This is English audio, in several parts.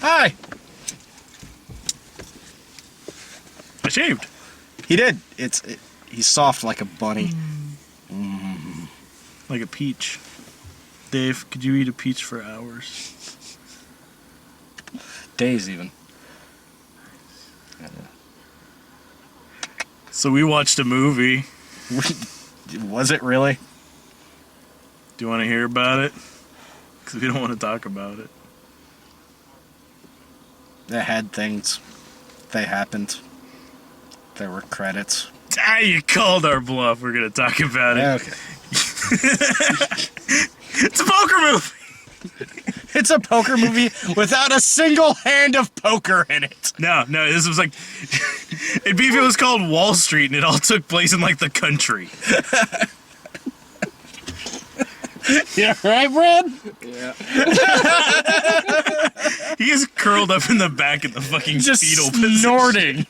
Hi. I shaved. He did. He's soft like a bunny. Like a peach. Dave, could you eat a peach for hours? Days even. So we watched a movie. Was it really? Do you want to hear about it? Because we don't want to talk about it. They had things. They happened. There were credits. Ah, you called our bluff. We're going to talk about it. Okay. It's a poker movie. It's a poker movie without a single hand of poker in it. No, this was like... It'd be if it was called Wall Street and it all took place in, like, the country. Yeah, right, Brad? Yeah. He is curled up in the back in the fucking Just fetal position. snorting.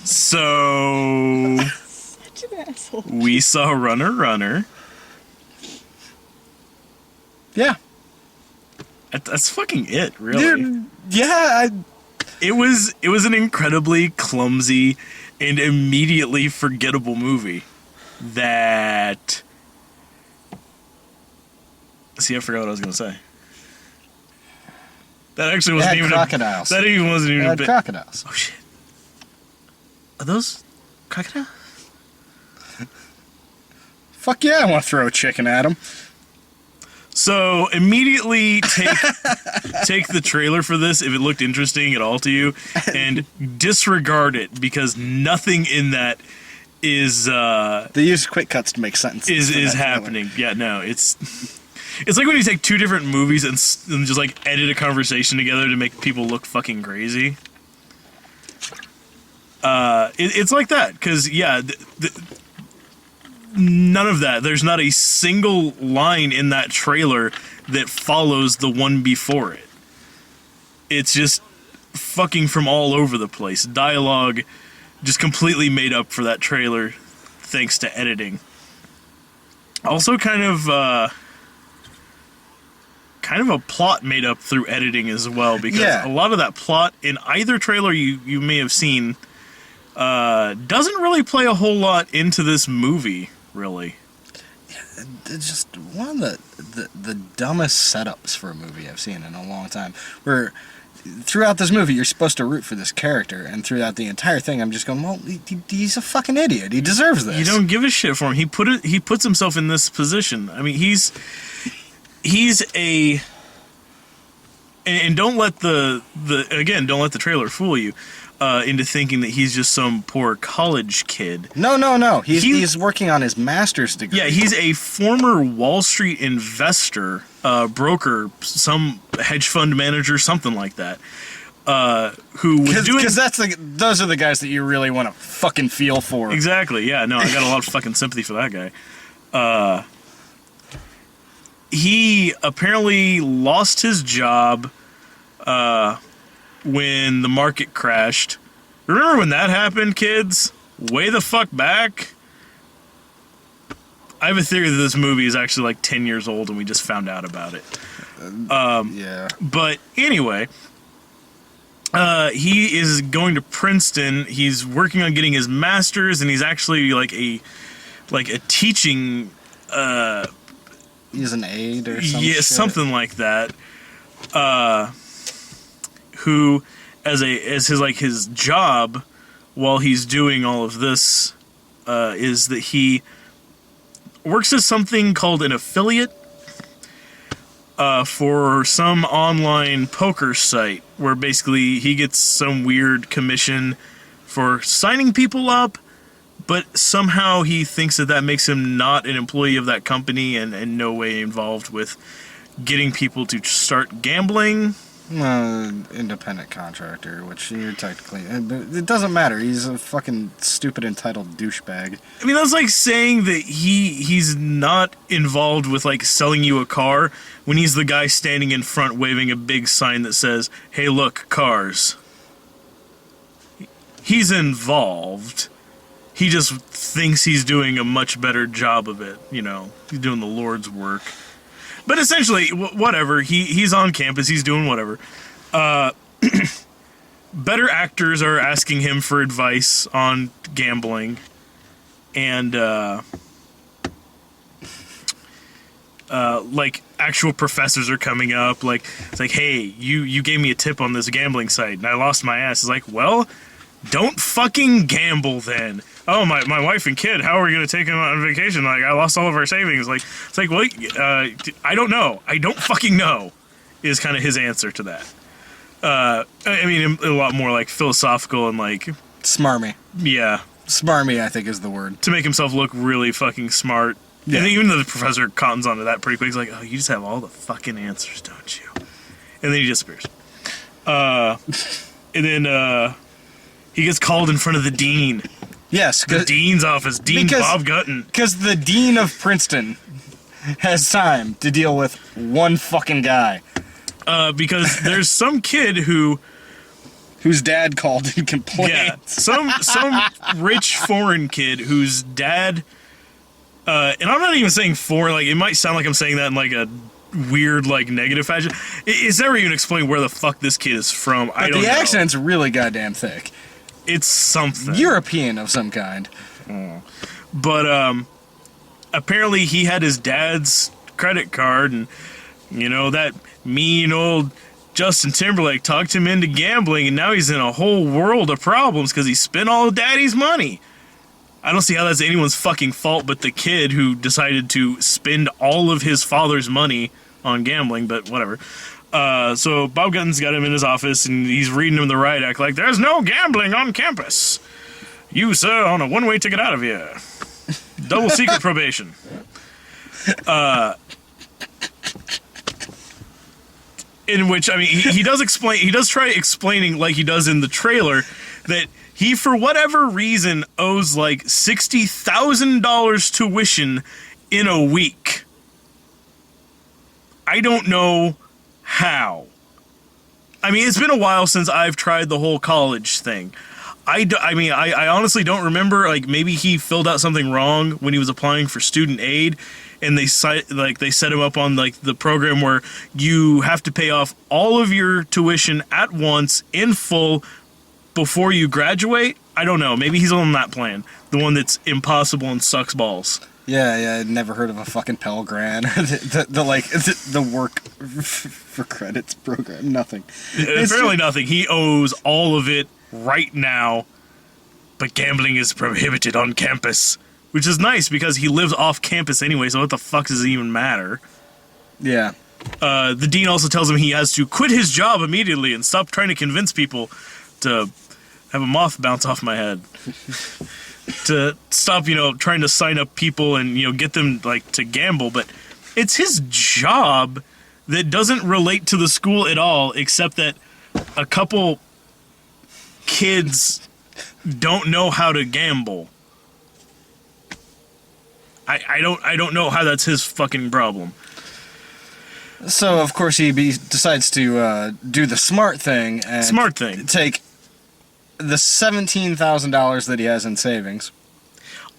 So... Such an asshole. We saw Runner. Yeah. That's fucking it, really. Dude, yeah, It was an incredibly clumsy and immediately forgettable movie that... See, I forgot what I was going to say. That actually wasn't even crocodiles. That even wasn't even It a had bit... crocodiles. Oh, shit. Are those crocodiles? Fuck yeah, I want to throw a chicken at him. So immediately take the trailer for this if it looked interesting at all to you, and disregard it because nothing in that is They use quick cuts to make sentences. is happening. Yeah, no, it's like when you take two different movies and just like edit a conversation together to make people look fucking crazy. It's like that because yeah. None of that. There's not a single line in that trailer that follows the one before it. It's just fucking from all over the place. Dialogue just completely made up for that trailer thanks to editing. Also kind of a plot made up through editing as well because a lot of that plot in either trailer you may have seen doesn't really play a whole lot into this movie. Really, It's just one of the dumbest setups for a movie I've seen in a long time. Where throughout this movie you're supposed to root for this character, and throughout the entire thing I'm just going, well, he's a fucking idiot. He deserves this. You don't give a shit for him. He puts himself in this position. I mean, he's a and don't let the trailer fool you. Into thinking that he's just some poor college kid. No. He's working on his master's degree. Yeah, he's a former Wall Street investor, broker, some hedge fund manager, something like that. Who was doing... Because those are the guys that you really want to fucking feel for. Exactly, yeah, no, I got a lot of fucking sympathy for that guy. He apparently lost his job, when the market crashed. Remember when that happened, kids? Way the fuck back. I have a theory that this movie is actually like 10 years old and we just found out about it. Yeah. But anyway, he is going to Princeton. He's working on getting his master's, and he's actually like a teaching... He's an aide or something. Yeah, something like that. Who, as his job, while he's doing all of this, is that he works as something called an affiliate for some online poker site, where basically he gets some weird commission for signing people up, but somehow he thinks that makes him not an employee of that company and in no way involved with getting people to start gambling. Independent contractor, which you're technically... It doesn't matter. He's a fucking stupid, entitled douchebag. I mean, that's like saying that he's not involved with, like, selling you a car when he's the guy standing in front waving a big sign that says, "Hey, look, cars." He's involved. He just thinks he's doing a much better job of it, you know. He's doing the Lord's work. But essentially, whatever. He's on campus. He's doing whatever. Better actors are asking him for advice on gambling, and like actual professors are coming up. Like it's like, hey, you gave me a tip on this gambling site, and I lost my ass. It's like, well, don't fucking gamble then. Oh, my wife and kid, how are we gonna take them on vacation? Like I lost all of our savings. Like it's like, well, I don't know. I don't fucking know. Is kind of his answer to that. I mean, a lot more like philosophical and like Smarmy. yeah, Smarmy, I think, is the word. to make himself look really fucking smart. Yeah. And even though the professor cottons onto that pretty quick, he's like, oh, you just have all the fucking answers, don't you? And then he disappears. And then he gets called in front of the dean. Yes, The dean's office, Dean because- Bob Gutton. because the dean of Princeton has time to deal with one fucking guy Because there's some kid whose dad called and complained. yeah, some rich foreign kid whose dad, and I'm not even saying foreign, like it might sound like I'm saying that in like a weird like negative fashion. It's never even explained where the fuck this kid is from. I But don't the know. accent's really goddamn thick. It's something. European of some kind. But apparently he had his dad's credit card, and you know that mean old Justin Timberlake talked him into gambling, and now he's in a whole world of problems because he spent all of daddy's money. I don't see how that's anyone's fucking fault but the kid who decided to spend all of his father's money on gambling, but whatever. So Bob Gutton's got him in his office, and he's reading him the riot act like, there's no gambling on campus. You, sir, on a one-way ticket out of here. Double secret probation. In which, I mean, he does try explaining, like he does in the trailer, that he, for whatever reason, owes like $60,000 tuition in a week. I don't know how. I mean, it's been a while since I've tried the whole college thing. I honestly don't remember. Like, maybe he filled out something wrong when he was applying for student aid, and they set him up on like the program where you have to pay off all of your tuition at once in full before you graduate. I don't know. Maybe he's on that plan, the one that's impossible and sucks balls. Yeah, I'd never heard of a fucking Pell Grant. the work for credits program. Nothing. Apparently nothing. He owes all of it right now, but gambling is prohibited on campus, which is nice because he lives off campus anyway, so what the fuck does it even matter? Yeah. The dean also tells him he has to quit his job immediately and stop trying to convince people to have a moth bounce off my head. To stop, trying to sign up people and, get them, like, to gamble. But it's his job that doesn't relate to the school at all, except that a couple kids don't know how to gamble. I don't know how that's his fucking problem. So, of course, he decides to do the smart thing and take the $17,000 that he has in savings.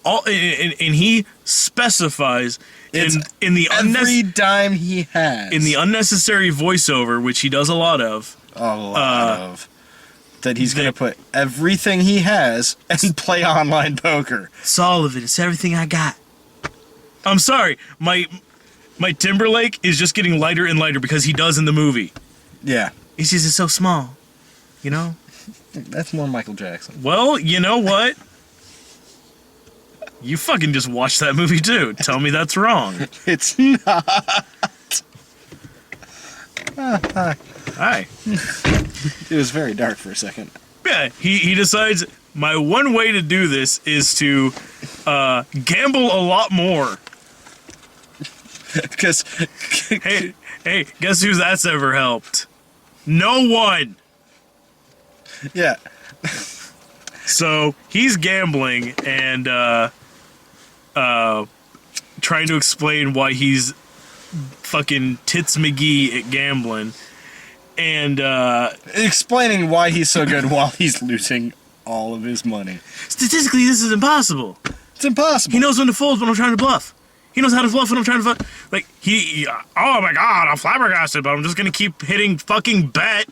And he specifies in the every dime he has in the unnecessary voiceover, which he does a lot of. That he's going to put everything he has and play online poker. It's all of it. It's everything I got. I'm sorry, my Timberlake is just getting lighter and lighter because he does in the movie. Yeah, It's just so small, that's more Michael Jackson. Well, you know what? You fucking just watched that movie too. Tell me that's wrong. It's not. Hi. It was very dark for a second. Yeah, he decides my one way to do this is to gamble a lot more. Because Hey, guess who that's ever helped? No one. yeah, So he's gambling and trying to explain why he's fucking Tits McGee at gambling, and explaining why he's so good while he's losing all of his money. statistically this is impossible. It's impossible. He knows when to fold when I'm trying to bluff. He knows how to bluff when I'm trying to fuck. Like, he oh my god, I'm flabbergasted, but I'm just gonna keep hitting fucking bet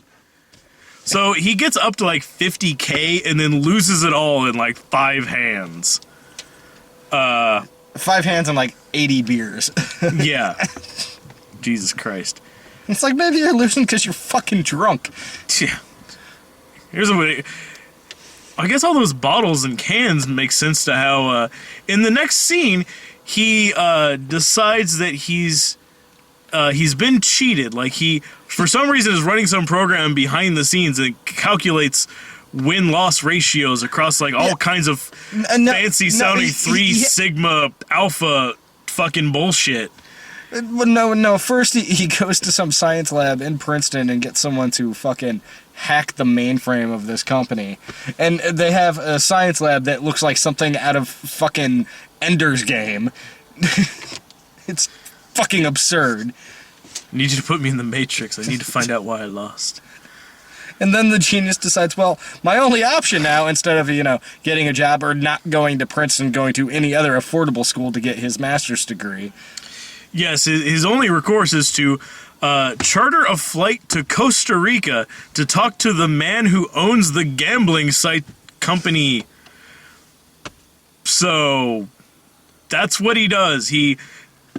So he gets up to like 50K and then loses it all in like 5 hands. 5 hands and like 80 beers. Yeah. Jesus Christ. It's like maybe you're losing because you're fucking drunk. Yeah. Here's a way. I guess all those bottles and cans make sense to how, in the next scene, he decides that he's been cheated. Like he, for some reason, is running some program behind the scenes that calculates win-loss ratios across like all kinds of fancy sounding 3 Sigma Alpha fucking bullshit. Well, no. First, he goes to some science lab in Princeton and gets someone to fucking hack the mainframe of this company. And they have a science lab that looks like something out of fucking Ender's Game. It's fucking absurd. I need you to put me in the Matrix. I need to find out why I lost. And then the genius decides, well, my only option now, instead of, getting a job or not going to Princeton, going to any other affordable school to get his master's degree. Yes, his only recourse is to charter a flight to Costa Rica to talk to the man who owns the gambling site company. So that's what he does. He,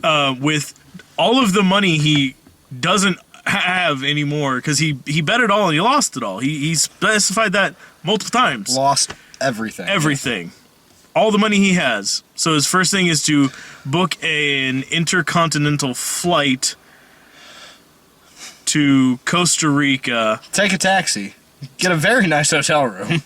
with all of the money he doesn't have anymore, because he bet it all and he lost it all. He specified that multiple times. Lost everything. Everything. All the money he has. So his first thing is to book an intercontinental flight to Costa Rica. Take a taxi. Get a very nice hotel room.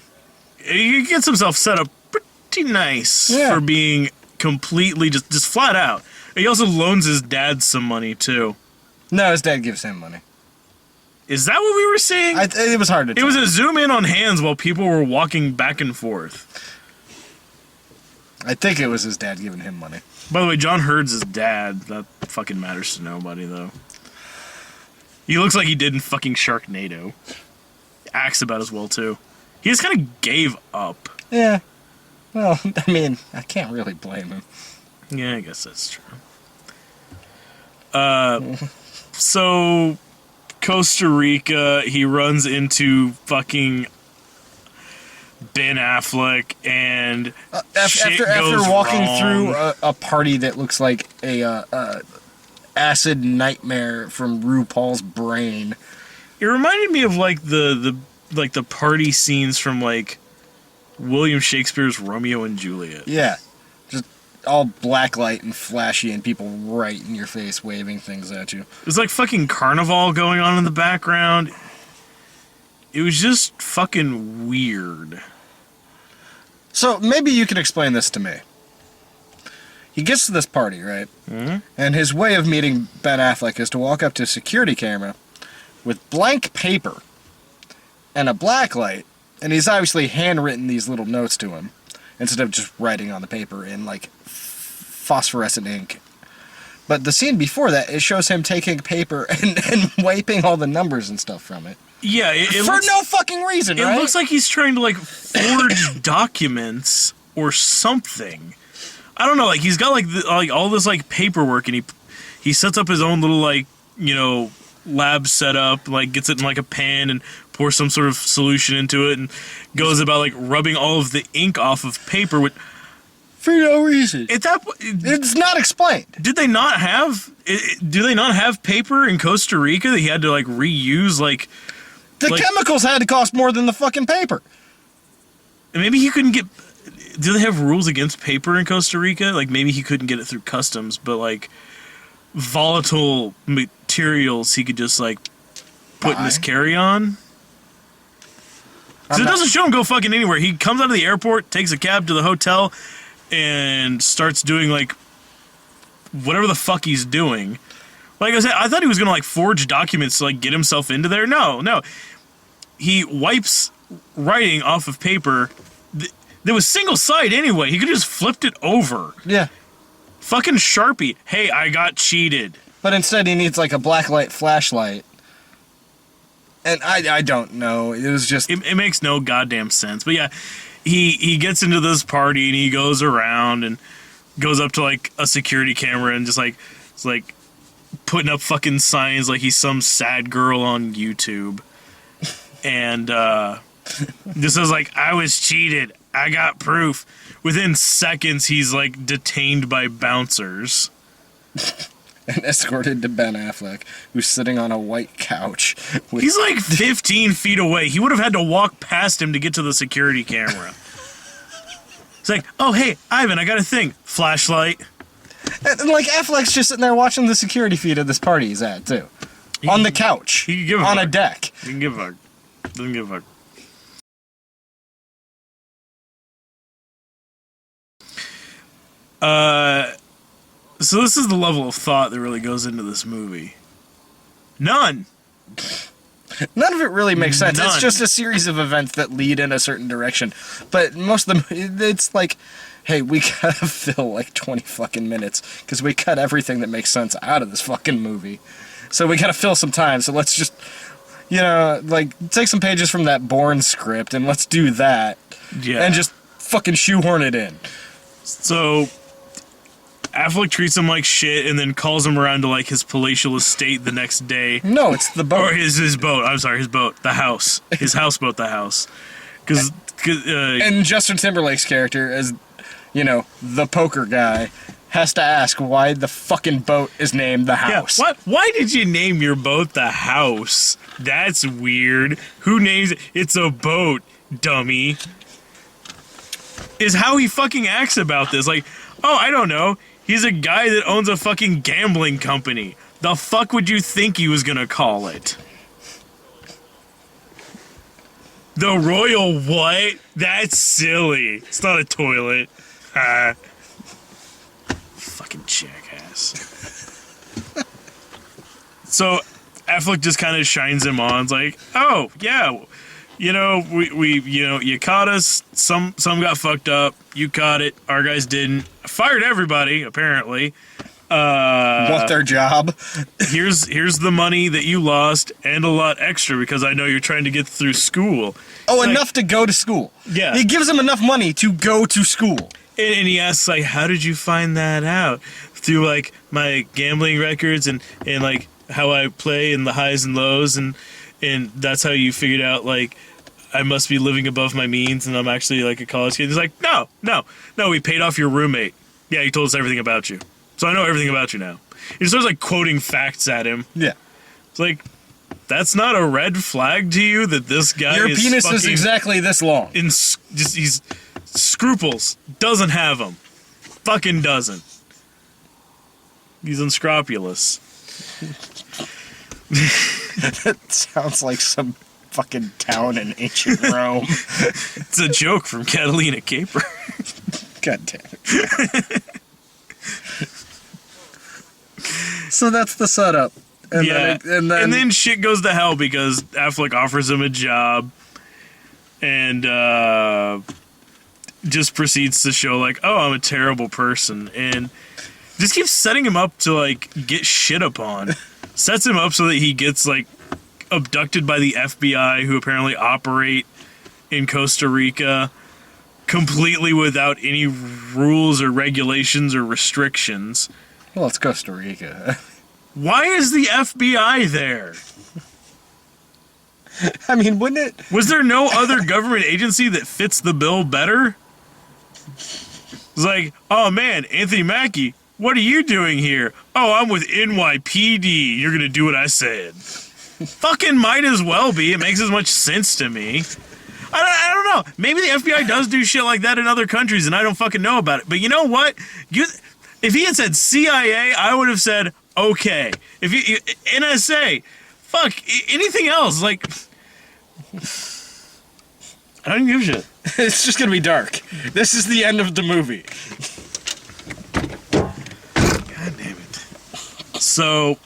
He gets himself set up pretty nice for being completely just flat out. He also loans his dad some money too. No, his dad gives him money. Is that what we were seeing? It was hard to tell. It was a zoom in on hands while people were walking back and forth. I think it was his dad giving him money. By the way, John Hurd's his dad. That fucking matters to nobody, though. He looks like he did in fucking Sharknado. Acts about as well, too. He just kind of gave up. Yeah. Well, I mean, I can't really blame him. Yeah, I guess that's true. So, Costa Rica, he runs into fucking Ben Affleck, and after walking through a party that looks like a acid nightmare from RuPaul's brain. It reminded me of like the party scenes from like William Shakespeare's Romeo and Juliet. Yeah, just all black light and flashy, and people right in your face waving things at you. There's like fucking carnival going on in the background. It was just fucking weird. So maybe you can explain this to me. He gets to this party, right? Mm-hmm. And his way of meeting Ben Affleck is to walk up to a security camera with blank paper and a black light, and he's obviously handwritten these little notes to him instead of just writing on the paper in like phosphorescent ink. But the scene before that, it shows him taking paper and wiping all the numbers and stuff from it. Yeah, it for looks, no fucking reason, it right? looks like he's trying to like forge documents or something. I don't know. Like he's got like all this like paperwork, and he sets up his own little like lab setup. Like gets it in like a pan and pours some sort of solution into it, and goes about like rubbing all of the ink off of paper with. For no reason. It's not explained. Did they not have? Do they not have paper in Costa Rica that he had to like reuse? Like the chemicals had to cost more than the fucking paper. Maybe he couldn't get. Do they have rules against paper in Costa Rica? Like maybe he couldn't get it through customs, but like volatile materials he could just like put in his carry-on. Because it doesn't show him go fucking anywhere. He comes out of the airport, takes a cab to the hotel, and starts doing like whatever the fuck he's doing. Like I said, I thought he was gonna like forge documents to like get himself into there. No. He wipes writing off of paper. There was single side anyway. He could have just flipped it over. Yeah. Fucking Sharpie. Hey, I got cheated. But instead he needs like a blacklight flashlight. And I don't know. It was just... It makes no goddamn sense. But yeah, he gets into this party and he goes around and goes up to like a security camera and just like... It's like putting up fucking signs like he's some sad girl on YouTube. and just says like, I was cheated. I got proof. Within seconds, he's like detained by bouncers. And escorted to Ben Affleck, who's sitting on a white couch. He's like 15 feet away. He would have had to walk past him to get to the security camera. It's like, oh, hey, Ivan, I got a thing. Flashlight. And like Affleck's just sitting there watching the security feed of this party he's at, too. On the couch. He can give a on fuck. a deck. He can give a fuck. Doesn't give a fuck. So this is the level of thought that really goes into this movie. None. None of it really makes sense. None. It's just a series of events that lead in a certain direction. But most of them, it's like, hey, we gotta fill like 20 fucking minutes because we cut everything that makes sense out of this fucking movie. So we gotta fill some time. So let's just, like, take some pages from that Bourne script and let's do that. Yeah. And just fucking shoehorn it in. So Affleck treats him like shit and then calls him around to like his palatial estate the next day. No, it's the boat. Or his boat. I'm sorry, his boat. The house. His houseboat, the house. Because And Justin Timberlake's character, as, the poker guy, has to ask why the fucking boat is named the house. What? Why did you name your boat the house? That's weird. Who names it? It's a boat, dummy. Is how he fucking acts about this. Like, oh, I don't know. He's a guy that owns a fucking gambling company. The fuck would you think he was gonna call it? The Royal what? That's silly. It's not a toilet. Fucking jackass. So Affleck just kind of shines him on. It's like, oh yeah, we you caught us. Some got fucked up. You caught it. Our guys didn't. Fired everybody apparently. Want their job. Here's the money that you lost and a lot extra because I know you're trying to get through school. Oh, Like, enough to go to school. Yeah. He gives him enough money to go to school. And he asks, like, how did you find that out? Through, like, my gambling records and like, how I play and the highs and lows. And that's how you figured out, like, I must be living above my means and I'm actually, like, a college kid. He's like, no, we paid off your roommate. Yeah, he told us everything about you. So I know everything about you now. He starts, like, quoting facts at him. Yeah. It's like, that's not a red flag to you that this guy Your is penis fucking is exactly this long. he's scruples. Doesn't have them. Fucking doesn't. He's unscrupulous. That sounds like some fucking town in ancient Rome. It's a joke from Catalina Caper. God damn it. So that's the setup. And Yeah. and then shit goes to hell because Affleck offers him a job and just proceeds to show like, oh, I'm a terrible person, and just keeps setting him up to like get shit upon. Sets him up so that he gets like abducted by the FBI, who apparently operate in Costa Rica completely without any rules or regulations or restrictions. well, it's Costa Rica. Why is the FBI there? I mean, wouldn't it? Was there no other government agency that fits the bill better? It's like, oh man, Anthony Mackie, what are you doing here? Oh, I'm with NYPD. You're gonna do what I said. Fucking might as well be. It makes as much sense to me. I don't know. Maybe the FBI does do shit like that in other countries and I don't fucking know about it. But you know what? If he had said CIA, I would have said, okay. If you NSA, fuck, anything else, like, I don't give a shit. It's just gonna be dark. This is the end of the movie. God damn it. So,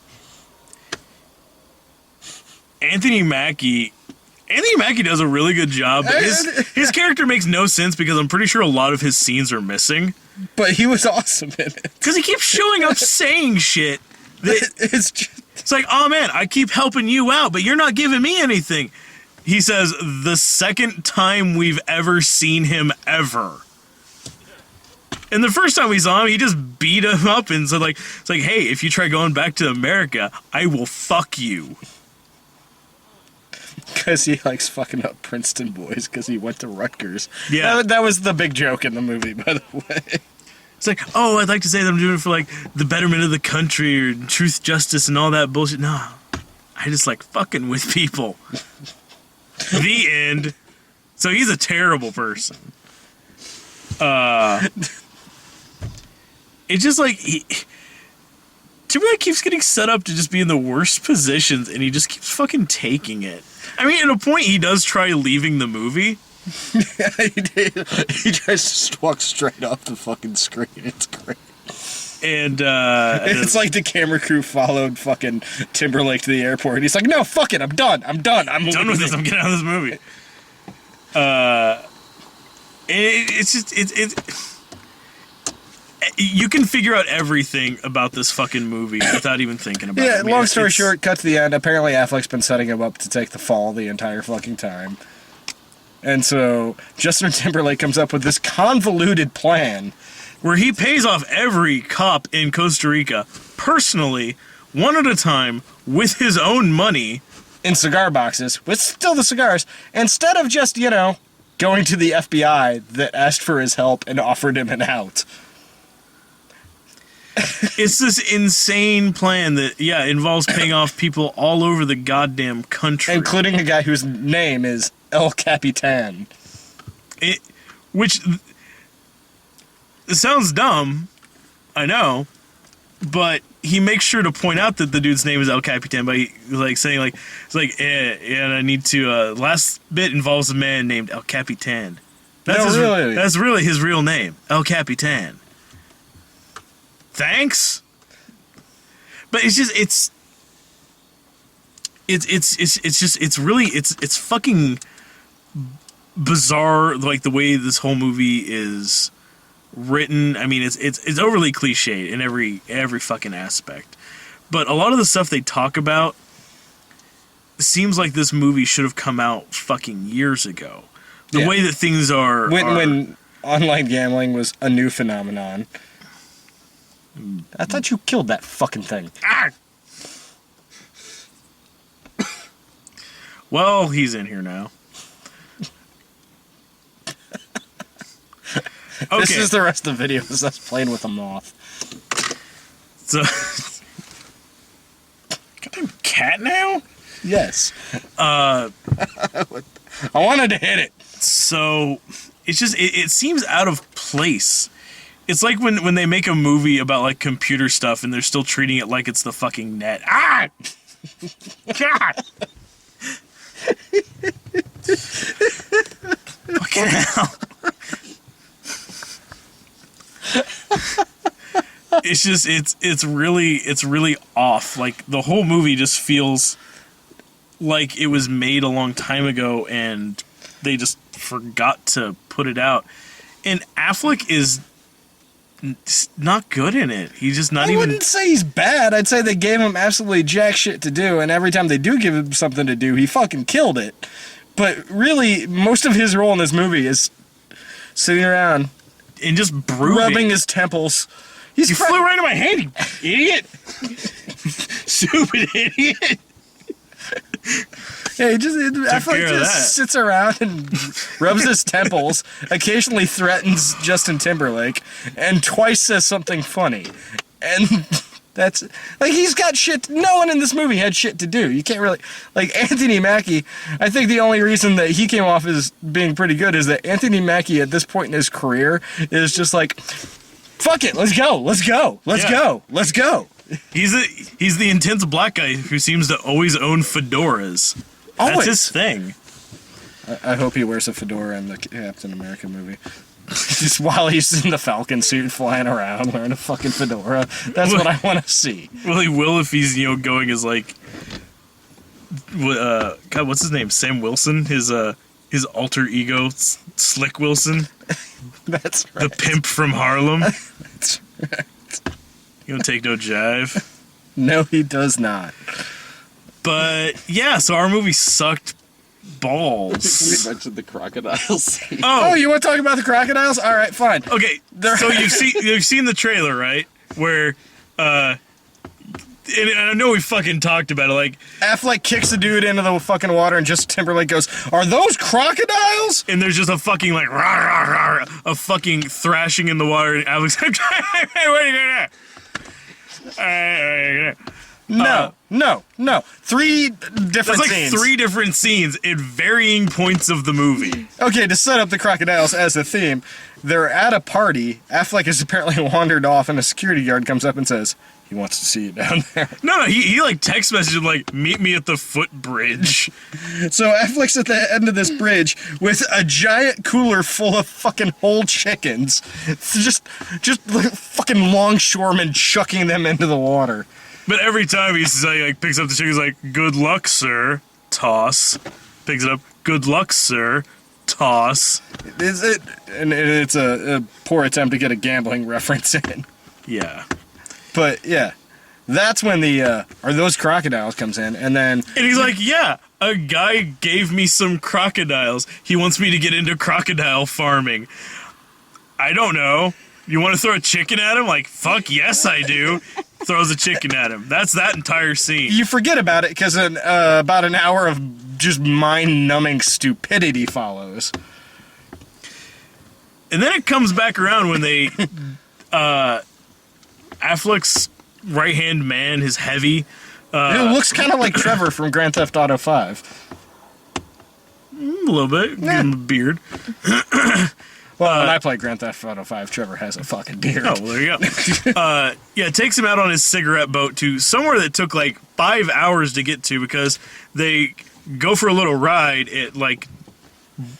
Anthony Mackie does a really good job, but his character makes no sense because I'm pretty sure a lot of his scenes are missing. But he was awesome in it. Because he keeps showing up saying shit. It's just, It's like, oh man, I keep helping you out, but you're not giving me anything. He says, the second time we've ever seen him ever. And the first time we saw him, he just beat him up and said, like, it's like, hey, if you try going back to America, I will fuck you. because he likes fucking up Princeton boys because he went to Rutgers. Yeah. That was the big joke in the movie, by the way. It's like, oh, I'd like to say that I'm doing it for like the betterment of the country or truth, justice, and all that bullshit. No, I just like fucking with people. The end. So he's a terrible person. It's just like Timberlake keeps getting set up to just be in the worst positions, and he just keeps fucking taking it. I mean, at a point, he does try leaving the movie. He tries to just walk straight off the fucking screen. It's great. And It's like the camera crew followed fucking Timberlake to the airport. He's like, no, fuck it, I'm done. I'm done with this. I'm getting out of this movie. It's just you can figure out everything about this fucking movie without even thinking about it. Yeah, I mean, long story short, cut to the end. Apparently Affleck's been setting him up to take the fall the entire fucking time. And so Justin Timberlake comes up with this convoluted plan where he pays off every cop in Costa Rica personally, one at a time, with his own money. in cigar boxes with still the cigars, instead of just, going to the FBI that asked for his help and offered him an out. It's this insane plan that, involves paying off people all over the goddamn country. Including a guy whose name is El Capitan. It sounds dumb, I know, but he makes sure to point out that the dude's name is El Capitan by saying and I need to last bit involves a man named El Capitan. Really? That's really his real name, El Capitan. Thanks. But it's fucking bizarre, like the way this whole movie is written. I mean, it's overly cliched in every fucking aspect. But a lot of the stuff they talk about seems like this movie should have come out fucking years ago. The way that things are when online gambling was a new phenomenon. I thought you killed that fucking thing. Ah! Well, he's in here now. Okay. This is the rest of the video. Is us playing with a moth. So, goddamn cat now? Yes. I wanted to hit it. So, it's just, it seems out of place. It's like when they make a movie about, like, computer stuff and they're still treating it like it's the fucking net. Ah! God! Fucking hell. It's just, it's really off. Like, the whole movie just feels like it was made a long time ago and they just forgot to put it out. And Affleck is not good in it. He's just not I even... wouldn't say he's bad. I'd say they gave him absolutely jack shit to do, and every time they do give him something to do, he fucking killed it. But really, most of his role in this movie is sitting around and just brooding. Rubbing his temples. You flew right into my hand, you idiot! Stupid idiot! Yeah, Affleck just sits around and rubs his temples, occasionally threatens Justin Timberlake, and twice says something funny. And that's... Like, he's got shit... No one in this movie had shit to do. You can't really... Like, Anthony Mackie, I think the only reason that he came off as being pretty good is that Anthony Mackie, at this point in his career, is just like... Fuck it, let's go. He's the intense black guy who seems to always own fedoras. That's his thing. I hope he wears a fedora in the Captain America movie. Just while he's in the Falcon suit flying around wearing a fucking fedora. That's what I want to see. Well, he will if he's, going as like... God, what's his name? Sam Wilson? His alter ego, Slick Wilson? That's right. The pimp from Harlem? That's right. You don't take no jive. No, he does not. But, yeah, so our movie sucked balls. We mentioned the crocodile scene. Oh, you want to talk about the crocodiles? All right, fine. Okay, so you've seen the trailer, right? Where and I know we fucking talked about it, like, Affleck kicks the dude into the fucking water, and Justin Timberlake goes, "Are those crocodiles?" and there's just a fucking, like, rah, rah, rah, a fucking thrashing in the water, and Alex like, hey, what are you gonna do? No. Three different There's like scenes. 3 different scenes at varying points of the movie. Okay, to set up the crocodiles as a theme, they're at a party. Affleck has apparently wandered off, and a security guard comes up and says, he wants to see you down there. No, he like text messaged him like, meet me at the footbridge. So Affleck's at the end of this bridge with a giant cooler full of fucking whole chickens. It's just like fucking longshoremen chucking them into the water. But every time he like picks up the chicken, he's like, good luck, sir. Toss. Picks it up. Good luck, sir. Toss. Is it? And it's a poor attempt to get a gambling reference in. Yeah. But yeah, that's when the are those crocodiles comes in, and then And he's like, yeah, a guy gave me some crocodiles. He wants me to get into crocodile farming. I don't know. You want to throw a chicken at him? Like, fuck yes, I do. Throws a chicken at him. That's that entire scene. you forget about it because about an hour of just mind-numbing stupidity follows. And then it comes back around when they, Affleck's right-hand man, his heavy, It looks kind of like Trevor from Grand Theft Auto 5. a little bit, give him a beard. Well, when I play Grand Theft Auto 5, Trevor has a fucking beard. Oh, well, there you go. Yeah, it takes him out on his cigarette boat to somewhere that took like 5 hours to get to because they go for a little ride at like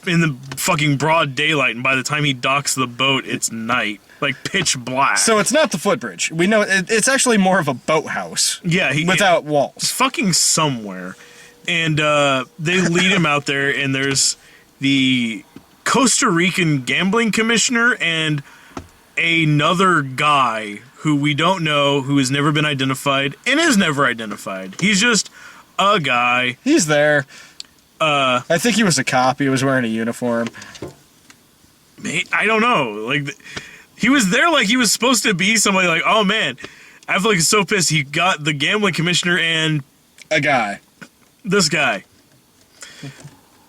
in the fucking broad daylight, and by the time he docks the boat, it's night, like pitch black. So it's not the footbridge. We know it's actually more of a boathouse yeah, without walls. fucking somewhere, and they lead him out there, and there's the Costa Rican gambling commissioner and another guy who we don't know, who has never been identified and is never identified. He's just a guy. He's there. I think he was a cop. He was wearing a uniform. I don't know. Like, he was there like he was supposed to be somebody like, oh man, Affleck is so pissed he got the gambling commissioner and A guy. this guy.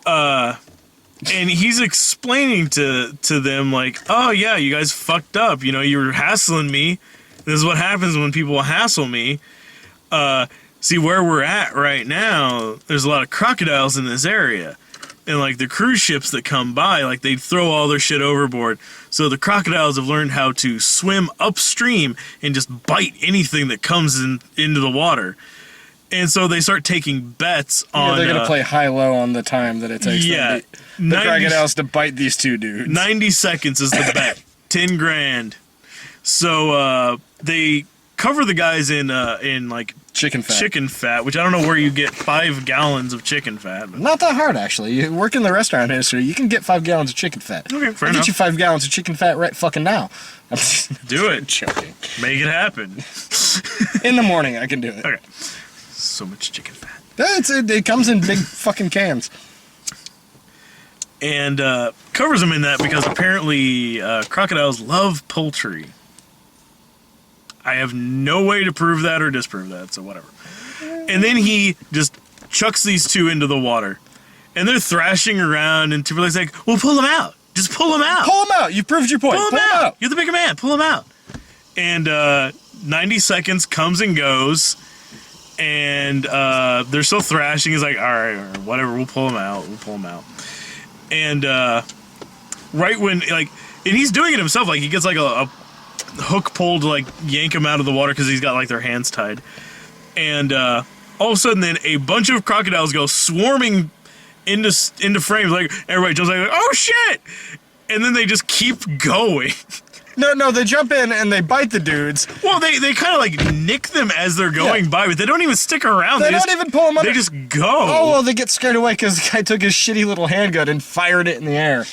And he's explaining to them like, oh yeah, you guys fucked up. You know, you were hassling me. This is what happens when people hassle me. See where we're at right now, there's a lot of crocodiles in this area. And like the cruise ships that come by, like they throw all their shit overboard. So the crocodiles have learned how to swim upstream and just bite anything that comes into the water. And so they start taking bets on. They're going to play high-low on the time that it takes them the crocodiles to bite these two dudes. 90 seconds is the bet. 10 grand. So they cover the guys in like Chicken fat. which I don't know where you get 5 gallons of chicken fat. But Not that hard, actually. You work in the restaurant industry, you can get 5 gallons of chicken fat. Okay, fair I'll enough. get you 5 gallons of chicken fat right fucking now. I'm Do it. joking. Make it happen. In the morning, I can do it. Okay. So much chicken fat. It comes in big fucking cans. And covers them in that because apparently crocodiles love poultry. I have no way to prove that or disprove that, so whatever. And then he just chucks these two into the water. And they're thrashing around, and Timberlake's like, well, pull them out. Just pull them out. Pull them out. You proved your point. Pull them out. You're the bigger man. Pull them out. And 90 seconds comes and goes, and they're still thrashing. He's like, all right, whatever, we'll pull them out. And right when, like, and he's doing it himself. Like, he gets like a hook pole to like yank them out of the water because he's got like their hands tied. And all of a sudden, then a bunch of crocodiles go swarming into frames. Like, everybody jumps like, oh shit! And then they just keep going. No, they jump in and they bite the dudes. Well, they kind of like nick them as they're going by, but they don't even stick around. They don't even pull them under. They just go. Oh, well, they get scared away because the guy took his shitty little handgun and fired it in the air.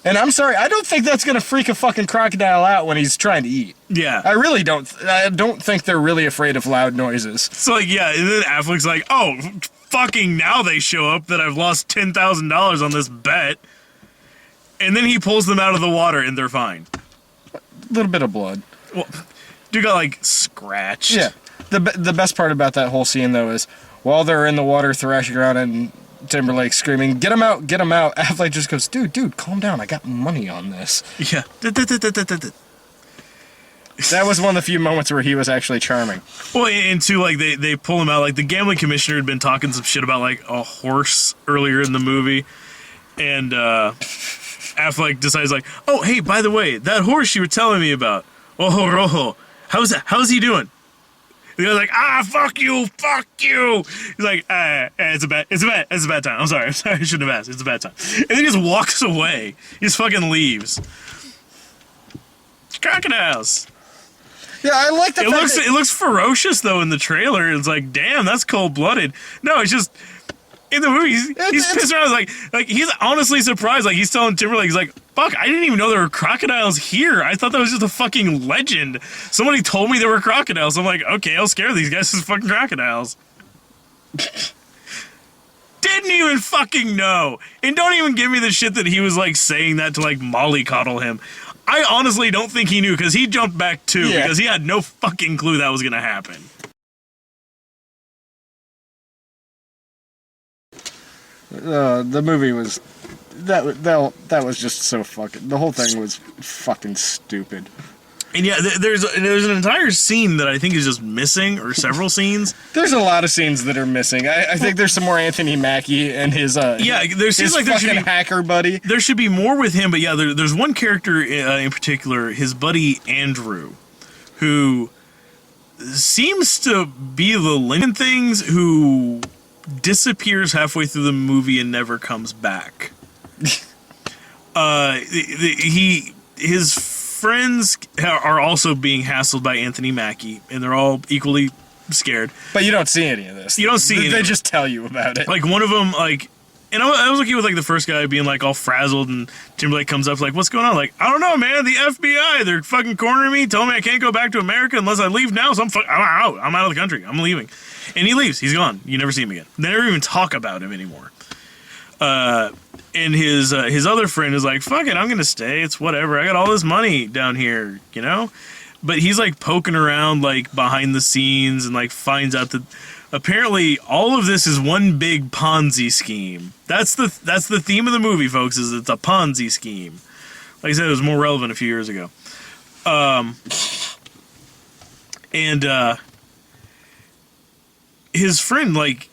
And I'm sorry, I don't think that's going to freak a fucking crocodile out when he's trying to eat. Yeah. I really don't. I don't think they're really afraid of loud noises. So, like, yeah, and then Affleck's like, oh, fucking now they show up that I've lost $10,000 on this bet. And then he pulls them out of the water and they're fine. A little bit of blood. Well, dude got, like, scratched. Yeah. The best part about that whole scene though is while they're in the water thrashing around and Timberlake screaming, "Get him out! Get him out!" Affleck just goes, "Dude, calm down. I got money on this." Yeah. That was one of the few moments where he was actually charming. Well, and too, like, they pull him out. Like, the gambling commissioner had been talking some shit about, like, a horse earlier in the movie. And Affleck decides, like, oh, hey, by the way, that horse you were telling me about, Ojo Rojo, how's he doing? The guy's like, fuck you. He's like, it's a bad time. I'm sorry, I shouldn't have asked. It's a bad time. And then he just walks away. He just fucking leaves. Crocodiles. Yeah, I like the fact that It looks ferocious though in the trailer. It's like, damn, that's cold blooded. No, it's just in the movie he's pissed around. Like he's honestly surprised. Like he's telling Timberlake, he's like, fuck, I didn't even know there were crocodiles here. I thought that was just a fucking legend. Somebody told me there were crocodiles. I'm like, okay, I'll scare these guys. There's fucking crocodiles. Didn't even fucking know. And don't even give me the shit that he was like saying that to like mollycoddle him. I honestly don't think he knew because he jumped back too because he had no fucking clue that was gonna happen. the movie was that was just so fucking. The whole thing was fucking stupid. And yeah, there's an entire scene that I think is just missing, or several scenes. There's a lot of scenes that are missing. I think there's some more Anthony Mackie and his there seems like there should be hacker buddy. There should be more with him, but yeah, there's one character in particular, his buddy Andrew, who seems to be the Lincoln things, who disappears halfway through the movie and never comes back. His friends are also being hassled by Anthony Mackie, and they're all equally scared. But you don't see any of this. You don't see any. They just tell you about it. Like, one of them, like... And I was looking with, like, the first guy being, like, all frazzled, and Timberlake comes up, like, what's going on? Like, I don't know, man, the FBI, they're fucking cornering me, telling me I can't go back to America unless I leave now, so I'm out. I'm out of the country. I'm leaving. And he leaves. He's gone. You never see him again. They never even talk about him anymore. And his other friend is like, fuck it, I'm gonna stay. It's whatever. I got all this money down here, you know? But he's, like, poking around, like, behind the scenes and, like, finds out that apparently all of this is one big Ponzi scheme. That's the theme of the movie, folks, is it's a Ponzi scheme. Like I said, it was more relevant a few years ago. His friend, like,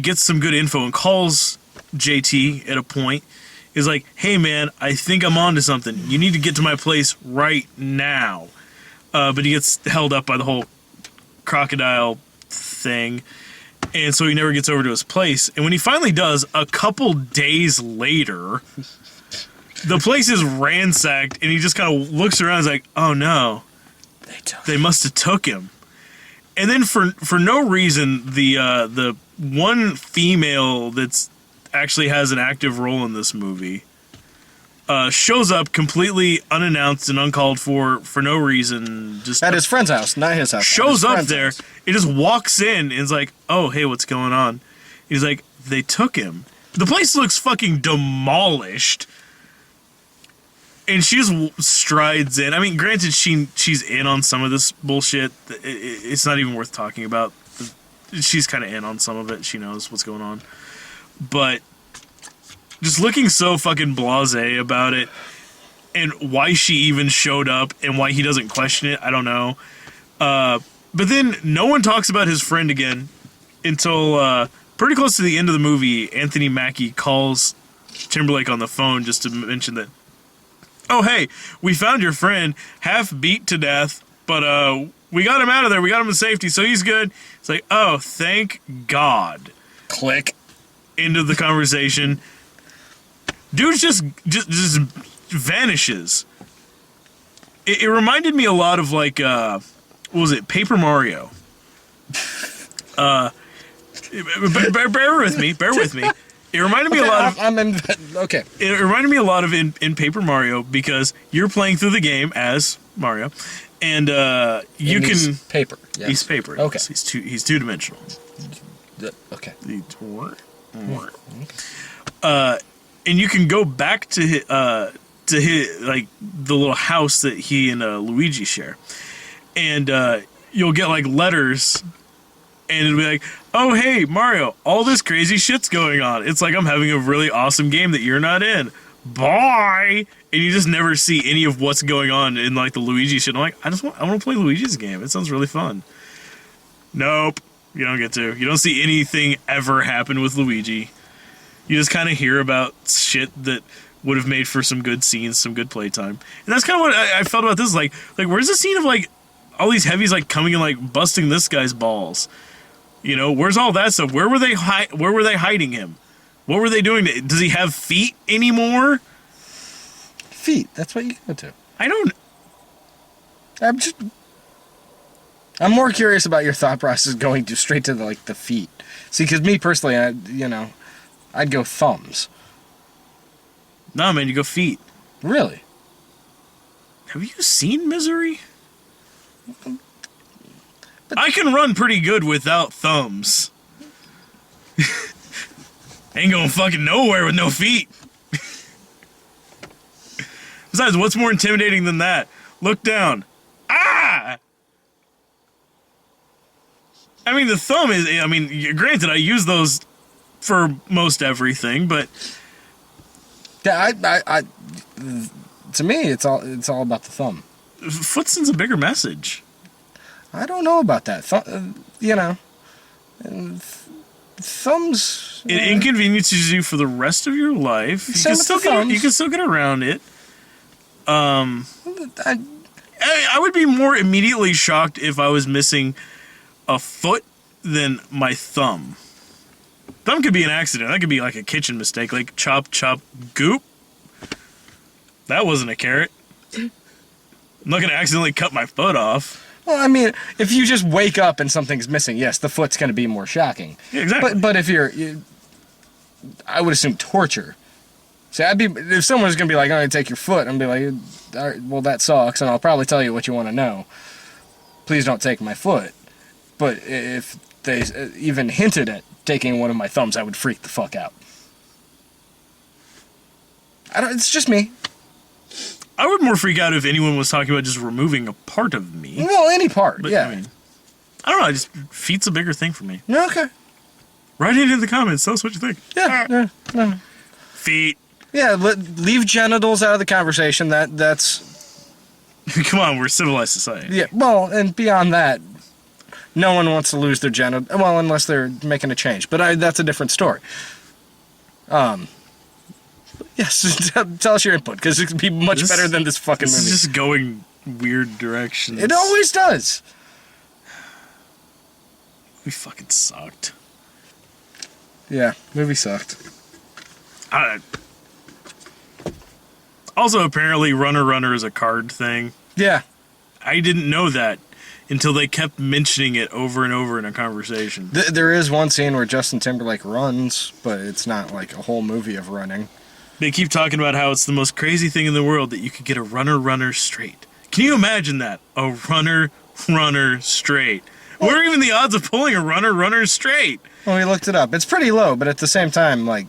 gets some good info and calls JT at a point. Is like, hey man, I think I'm onto something. You need to get to my place right now. But he gets held up by the whole crocodile thing, and so he never gets over to his place. And when he finally does, a couple days later, the place is ransacked, and he just kind of looks around and is like, oh no, they must have took him. And then for no reason, the one female that's actually has an active role in this movie shows up completely unannounced and uncalled for no reason. Just at his friend's house, not his house. Shows up there. It just walks in and is like, oh, hey, what's going on? He's like, they took him. The place looks fucking demolished. And she just strides in. I mean, granted, she's in on some of this bullshit. It's not even worth talking about. She's kind of in on some of it. She knows what's going on. But just looking so fucking blasé about it, and why she even showed up, and why he doesn't question it, I don't know. But then no one talks about his friend again until pretty close to the end of the movie. Anthony Mackie calls Timberlake on the phone just to mention that, oh, hey, we found your friend, half beat to death, but we got him out of there. We got him in safety, so he's good. It's like, oh, thank God. Click. Into the conversation. Dude just vanishes. It reminded me a lot of, like, what was it? Paper Mario. Bear with me. It reminded me a lot of... Okay. It reminded me a lot of in Paper Mario, because you're playing through the game as Mario, and you can... paper. Yes. He's paper. Okay. Yes. He's two-dimensional. Okay. And you can go back to his, like, the little house that he and Luigi share. And you'll get like letters, and it'll be like, "Oh hey Mario, all this crazy shit's going on. It's like I'm having a really awesome game that you're not in. Bye." And you just never see any of what's going on in like the Luigi shit. I'm like, I want to play Luigi's game. It sounds really fun. Nope, you don't get to. You don't see anything ever happen with Luigi. You just kind of hear about shit that would have made for some good scenes, some good playtime. And that's kind of what I felt about this. Like where's the scene of like all these heavies like coming and like busting this guy's balls? You know, where's all that stuff? Where were they hiding him? What were they doing? Does he have feet anymore? Feet. That's what you go to. I don't. I'm more curious about your thought process going straight to the feet. See, because me personally, I'd go thumbs. Nah, man, you go feet. Really? Have you seen Misery? I can run pretty good without thumbs. Ain't going fucking nowhere with no feet. Besides, what's more intimidating than that? Look down. Ah! I mean, the thumb is... I mean, granted, I use those for most everything, but... Yeah, to me, it's all about the thumb. Foot sends a bigger message. I don't know about that. Thumbs. It inconveniences you for the rest of your life. You Same can, with still the get, thumbs. you can still get around it. I, I would be more immediately shocked if I was missing a foot than my thumb. Thumb could be an accident. That could be like a kitchen mistake, like chop, goop. That wasn't a carrot. I'm not gonna accidentally cut my foot off. well, I mean, if you just wake up and something's missing, yes, the foot's going to be more shocking. Yeah, exactly. But if I would assume torture. See, if someone's going to be like, "I'm going to take your foot," I'm going to be like, "All right, well, that sucks," and I'll probably tell you what you want to know. Please don't take my foot. But if they even hinted at taking one of my thumbs, I would freak the fuck out. It's just me. I would more freak out if anyone was talking about just removing a part of me. Well, any part, But, yeah. I mean, I don't know. Feet's a bigger thing for me. Okay. Write it in the comments. Tell us what you think. Yeah. Feet. Yeah, leave genitals out of the conversation. That's... Come on, we're a civilized society. Yeah, well, and beyond that, no one wants to lose their genital... Well, unless they're making a change. But that's a different story. Yes, tell us your input, because it could be much better than this fucking This movie. is just going weird directions. It always does. We fucking sucked. Yeah, movie sucked. Also, apparently, Runner is a card thing. Yeah. I didn't know that until they kept mentioning it over and over in a conversation. There is one scene where Justin Timberlake runs, but it's not like a whole movie of running. They keep talking about how it's the most crazy thing in the world that you could get a runner straight. Can you imagine that? A runner straight. What are even the odds of pulling a runner straight? Well, we looked it up. It's pretty low, but at the same time, like...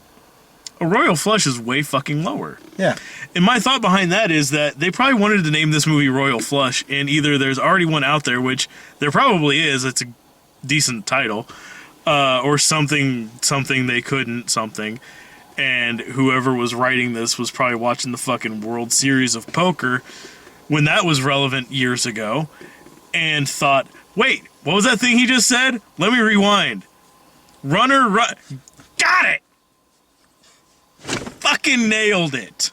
A royal flush is way fucking lower. Yeah. And my thought behind that is that they probably wanted to name this movie Royal Flush, and either there's already one out there, which there probably is, it's a decent title, or something they couldn't, something. And whoever was writing this was probably watching the fucking World Series of Poker when that was relevant years ago, and thought, wait, what was that thing he just said? Let me rewind. Got it! Fucking nailed it.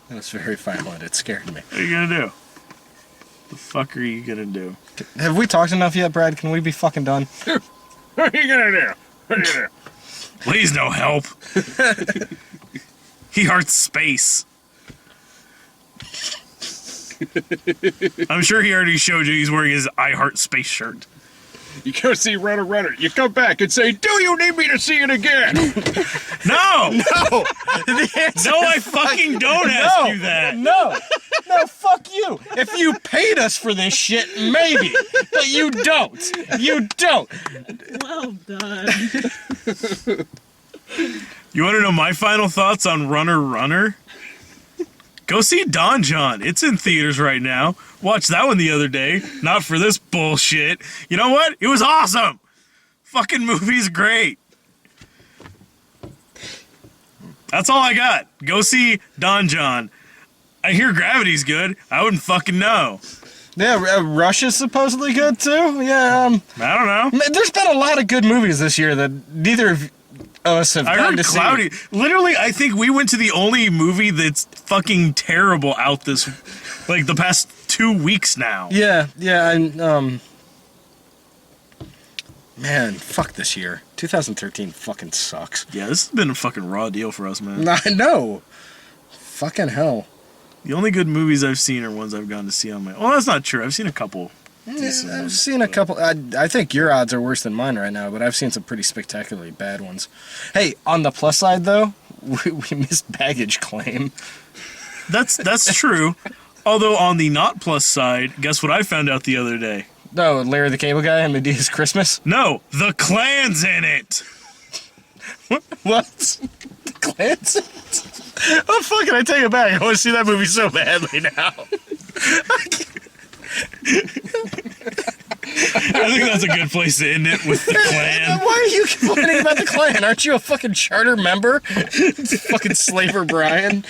That was very violent. It scared me. What are you gonna do? The fuck are you gonna do? Have we talked enough yet, Brad? Can we be fucking done? What are you gonna do? What are you gonna do? Please no help. He hearts space. I'm sure he already showed you he's wearing his I Heart Space shirt. You go see Runner. You come back and say, "Do you need me to see it again?" No! No! The answer No, I is fucking don't ask you that. No, fuck you. If you paid us for this shit, maybe. But you don't. You don't. Well done. You want to know my final thoughts on Runner? Go see Don John. It's in theaters right now. Watched that one the other day. Not for this bullshit. You know what? It was awesome. Fucking movie's great. That's all I got. Go see Don John. I hear Gravity's good. I wouldn't fucking know. Yeah, Rush is supposedly good too. Yeah, I don't know. man, there's been a lot of good movies this year that neither of us have I gone heard to Cloudy. see. Literally, I think we went to the only movie that's fucking terrible out this, like, the past 2 weeks now. Yeah, and man, fuck this year. 2013 fucking sucks. Yeah, this has been a fucking raw deal for us, man. I know. Fucking hell. The only good movies I've seen are ones I've gone to see on my. Well, that's not true. I've seen a couple. decent I've ones, seen a but- couple. I think your odds are worse than mine right now, but I've seen some pretty spectacularly bad ones. Hey, on the plus side though, we missed Baggage Claim. That's true. Although on the not plus side, guess what I found out the other day? No, Larry the Cable Guy and Medea's Christmas. No, the Klan's in it. What? The Clans? Oh, fuck it, I take it back. I want to see that movie so badly now. I think that's a good place to end it with the Klan. Why are you complaining about the Klan? Aren't you a fucking charter member? Fucking Slaver Brian.